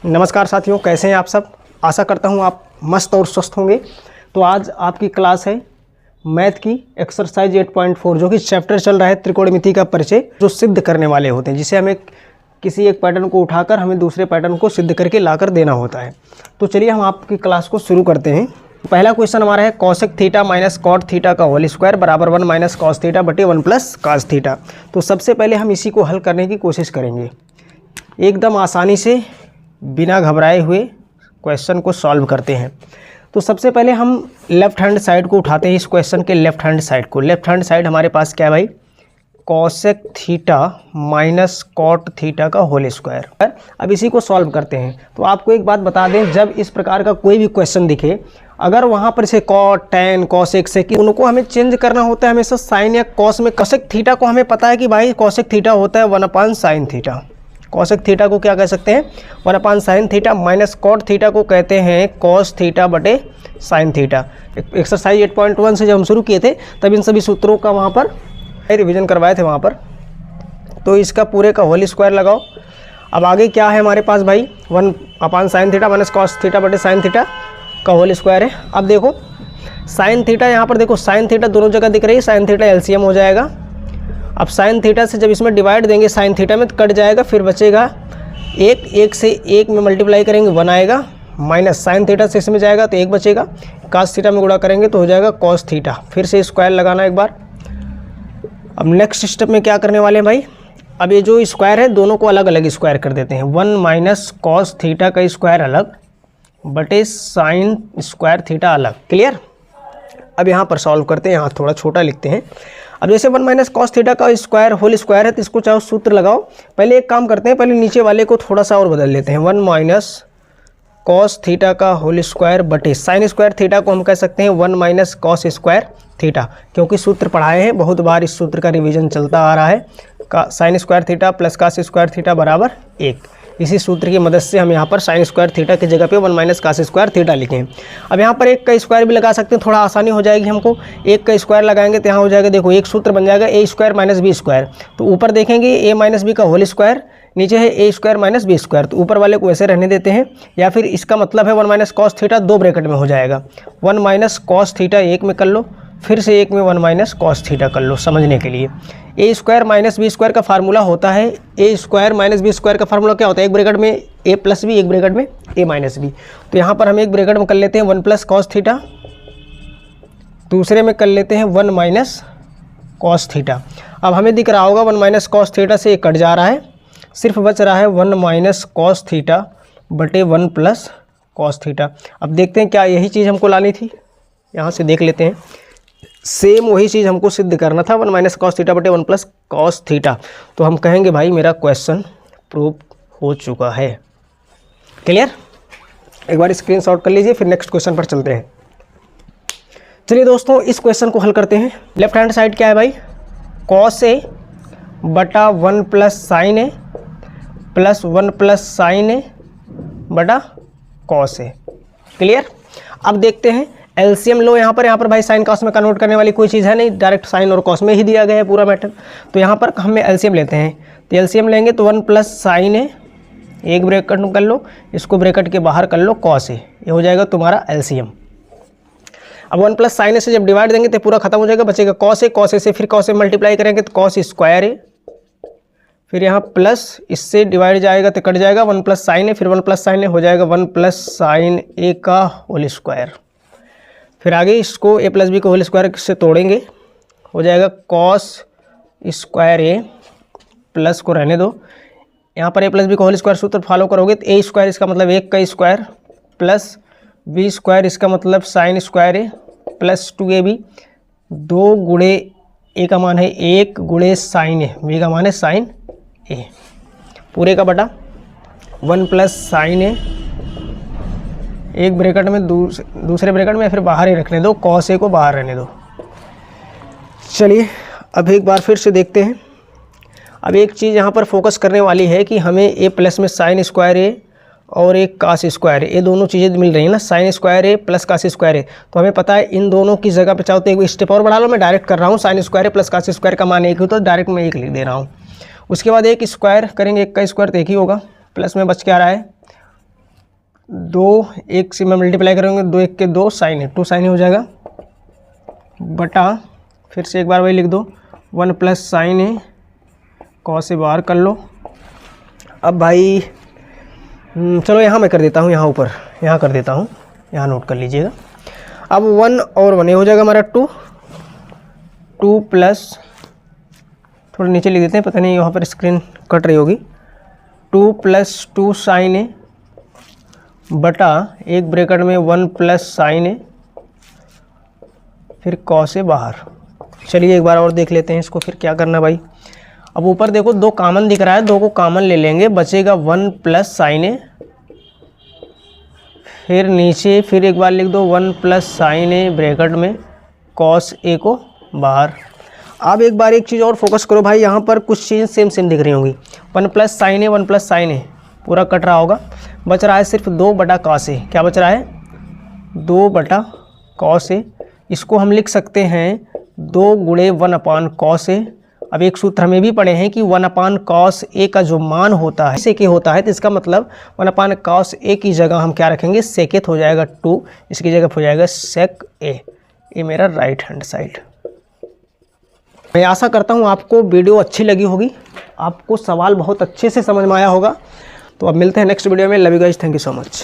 नमस्कार साथियों, कैसे हैं आप सब। आशा करता हूं आप मस्त और स्वस्थ होंगे। तो आज आपकी क्लास है मैथ की एक्सरसाइज 8.4 जो कि चैप्टर चल रहा है त्रिकोणमिति का परिचय, जो सिद्ध करने वाले होते हैं, जिसे हमें किसी एक पैटर्न को उठाकर हमें दूसरे पैटर्न को सिद्ध करके लाकर देना होता है। तो चलिए हम आपकी क्लास को शुरू करते हैं। पहला क्वेश्चन हमारा है cosec theta minus cot theta का होल स्क्वायर बराबर 1 माइनस कॉस थीटा बटे 1 प्लस कॉस थीटा। तो सबसे पहले हम इसी को हल करने की कोशिश करेंगे, एकदम आसानी से बिना घबराए हुए क्वेश्चन को सॉल्व करते हैं। तो सबसे पहले हम लेफ़्ट हैंड साइड को उठाते हैं, इस क्वेश्चन के लेफ़्ट हैंड साइड को। लेफ़्ट हैंड साइड हमारे पास क्या है भाई, cosec theta minus cot theta का होल स्क्वायर। अब इसी को सॉल्व करते हैं। तो आपको एक बात बता दें, जब इस प्रकार का कोई भी क्वेश्चन दिखे, अगर वहाँ पर से कॉट टेन कॉसेक से कि उनको हमें चेंज करना होता है हमेशा साइन या कॉस में। कॉसेक थीटा को हमें पता है कि भाई कॉसेक थीटा होता है 1/sin sine theta. Cosec theta को क्या कह सकते हैं, 1/sin sine theta. Minus cot theta को कहते हैं कॉस थीटा बटे साइन थीटा। एक्सरसाइज 8.1 से जब हम शुरू किए थे तब इन सभी सूत्रों का वहाँ पर रिवीजन करवाए थे वहाँ पर। तो इसका पूरे का होल स्क्वायर लगाओ। अब आगे क्या है हमारे पास भाई, 1/sin theta minus cos theta बटे साइन थीटा का होल स्क्वायर है। अब देखो साइन थीटा, यहाँ पर देखो साइन थीटा दोनों जगह दिख रही है, साइन थीटा एलसीएम हो जाएगा। अब साइन थीटा से जब इसमें डिवाइड देंगे साइन थीटा में तो कट जाएगा, फिर बचेगा एक से एक में मल्टीप्लाई करेंगे 1 आएगा, माइनस साइन थीटा से इसमें जाएगा तो 1 बचेगा, कॉस थीटा में गुणा करेंगे तो हो जाएगा कॉस थीटा। फिर से स्क्वायर लगाना एक बार। अब नेक्स्ट स्टेप में क्या करने वाले हैं भाई, अब ये जो स्क्वायर है दोनों को अलग अलग स्क्वायर कर देते हैं। 1 माइनस कॉस थीटा का स्क्वायर अलग बटे साइन स्क्वायर थीटा अलग। क्लियर। अब यहाँ पर सॉल्व करते हैं, यहाँ थोड़ा छोटा लिखते हैं। अब जैसे 1 माइनस कॉस थीटा का स्क्वायर होल स्क्वायर है तो इसको चाहो सूत्र लगाओ। पहले एक काम करते हैं, पहले नीचे वाले को थोड़ा सा और बदल लेते हैं। 1 माइनस कॉस थीटा का होल स्क्वायर बटे साइन स्क्वायर थीटा को हम कह सकते हैं 1 माइनस कॉस स्क्वायर थीटा, क्योंकि सूत्र पढ़ाए हैं बहुत बार, इस सूत्र का रिवीजन चलता आ रहा है। Sine square theta plus cos square theta बराबर 1। इसी सूत्र की मदद से हम यहाँ पर साइन स्क्वायर थीटा की जगह पे 1 माइनस कॉस स्क्वायर थीटा लिखें। अब यहाँ पर एक का स्क्वायर भी लगा सकते हैं, थोड़ा आसानी हो जाएगी हमको। एक का स्क्वायर लगाएंगे तो यहाँ हो जाएगा, देखो एक सूत्र बन जाएगा ए स्क्वायर माइनस बी स्क्वायर। तो ऊपर देखेंगे ए माइनस बी का होल स्क्वायर, नीचे है ए स्क्वायर माइनस बी स्क्वायर। तो ऊपर वाले को ऐसे रहने देते हैं, या फिर इसका मतलब है 1 माइनस कॉस थीटा 2 ब्रैकेट में हो जाएगा। 1 माइनस कॉस थीटा एक में कर लो, फिर से एक में 1 माइनस कॉस थीटा कर लो समझने के लिए। ए स्क्वायर माइनस बी स्क्वायर का फार्मूला होता है, ए स्क्वायर माइनस बी स्क्वायर का फार्मूला क्या होता है, एक ब्रैकेट में ए प्लस बी, एक ब्रैकेट में ए माइनस बी। तो यहाँ पर हम एक ब्रैकेट में कर लेते हैं 1 प्लस कॉस थीटा, दूसरे में कर लेते हैं 1 माइनस कॉस थीटा। अब हमें दिख रहा होगा 1 माइनस कॉस थीटा से कट जा रहा है, सिर्फ बच रहा है 1 माइनस कॉस थीटा बटे 1 प्लस कॉस थीटा। अब देखते हैं क्या यही चीज़ हमको लानी थी, यहाँ से देख लेते हैं। सेम वही चीज़ हमको सिद्ध करना था, 1 माइनस कॉस थीटा बटे 1 प्लस कॉस थीटा। तो हम कहेंगे भाई मेरा क्वेश्चन प्रूव हो चुका है। क्लियर। एक बार स्क्रीनशॉट कर लीजिए, फिर नेक्स्ट क्वेश्चन पर चलते हैं। चलिए दोस्तों इस क्वेश्चन को हल करते हैं। लेफ्ट हैंड साइड क्या है भाई, कॉस ए बटा 1 प्लस साइन ए प्लस 1 प्लस साइन ए बटा कॉस ए। क्लियर। अब देखते हैं एलसीएम लो। यहाँ पर भाई साइन कॉस में कन्वर्ट करने वाली कोई चीज़ है नहीं, डायरेक्ट साइन और कॉस में ही दिया गया है पूरा मैटर। तो यहाँ पर हम एलसीएम लेते हैं, तो एलसीएम लेंगे तो 1 प्लस साइन ए, एक ब्रैकेट कर लो, इसको ब्रैकेट के बाहर कर लो कॉस ए, ये हो जाएगा तुम्हारा एलसीएम। अब 1 प्लस साइन ए से जब डिवाइड देंगे तो पूरा खत्म हो जाएगा, बचेगा कॉस ए। कॉस ए से फिर कॉस ए मल्टीप्लाई करेंगे तो कॉस स्क्वायर ए, फिर यहाँ प्लस इससे डिवाइड जाएगा तो कट जाएगा 1 प्लस साइन ए, फिर 1 प्लस साइन ए हो जाएगा 1 प्लस साइन ए का होल स्क्वायर। फिर आगे इसको ए प्लस बी को होल स्क्वायर से तोड़ेंगे, हो जाएगा कॉस स्क्वायर ए, प्लस को रहने दो। यहाँ पर ए प्लस बी को होल स्क्वायर सूत्र फॉलो करोगे तो ए स्क्वायर इसका मतलब 1 का स्क्वायर प्लस बी स्क्वायर इसका मतलब साइन स्क्वायर ए प्लस 2ab, 2 गुणे ए का मान है 1 गुणे साइन ए, बी का मान है साइन ए, पूरे का बटा 1 प्लस साइन ए, एक ब्रैकेट में दूसरे ब्रैकेट में, फिर बाहर ही रखने दो, कॉस ए को बाहर रहने दो। चलिए अब एक बार फिर से देखते हैं। अब एक चीज़ यहाँ पर फोकस करने वाली है कि हमें ए प्लस में साइन स्क्वायर ए और एक कास स्क्वायर ए, ये दोनों चीज़ें मिल रही हैं ना, साइन स्क्वायर ए प्लस कास स्क्वायर ए। तो हमें पता है इन दोनों की जगह पे चाहो तो एक स्टेप और बढ़ा लो, मैं डायरेक्ट कर रहा हूँ, साइन स्क्वायर ए प्लस कास स्क्वायर का मान 1 हो तो डायरेक्ट मैं 1 लिख दे रहा हूँ। उसके बाद एक स्क्वायर करेंगे, 1 का स्क्वायर तो 1 ही होगा, प्लस में बच के आ रहा है 2 1 से मैं मल्टीप्लाई करेंगे, 2 1 के 2 साइन है, 2 साइन हो जाएगा बटा, फिर से एक बार वही लिख दो 1 प्लस साइन है, कॉस से बाहर कर लो। अब भाई चलो यहाँ मैं कर देता हूँ, यहाँ ऊपर यहाँ कर देता हूँ, यहाँ नोट कर लीजिएगा। अब 1 और 1 ये हो जाएगा हमारा 2 प्लस, थोड़ा नीचे लिख देते हैं, पता नहीं यहाँ पर स्क्रीन कट रही होगी, 2 प्लस 2 साइन है बटा एक ब्रैकेट में 1 प्लस साइन है, फिर कॉस से बाहर। चलिए एक बार और देख लेते हैं इसको, फिर क्या करना भाई। अब ऊपर देखो 2 कॉमन दिख रहा है, 2 को कॉमन ले लेंगे, बचेगा 1 प्लस साइन है, फिर नीचे फिर एक बार लिख दो 1 प्लस साइन है ब्रैकेट में, कॉस ए को बाहर। अब एक बार एक चीज़ और फोकस करो भाई, यहाँ पर कुछ चीज़ सेम दिख रही होंगी। 1 प्लस साइन है, 1 प्लस साइन है पूरा कट रहा होगा, बच रहा है सिर्फ 2 बटा कॉस ए। क्या बच रहा है? 2 बटा कॉस ए। इसको हम लिख सकते हैं 2 गुणे 1 अपान कॉस ए। अब एक सूत्र हमें भी पढ़े हैं कि 1 अपान कॉस ए का जो मान होता है सेके होता है, तो इसका मतलब 1 अपान कॉस ए की जगह हम क्या रखेंगे, सेकेथ हो जाएगा 2, इसकी जगह हो जाएगा सेक ए। ये मेरा राइट हैंड साइड। मैं आशा करता हूँ आपको वीडियो अच्छी लगी होगी, आपको सवाल बहुत अच्छे से समझ में आया होगा। तो अब मिलते हैं नेक्स्ट वीडियो में। Love you guys, thank you so much.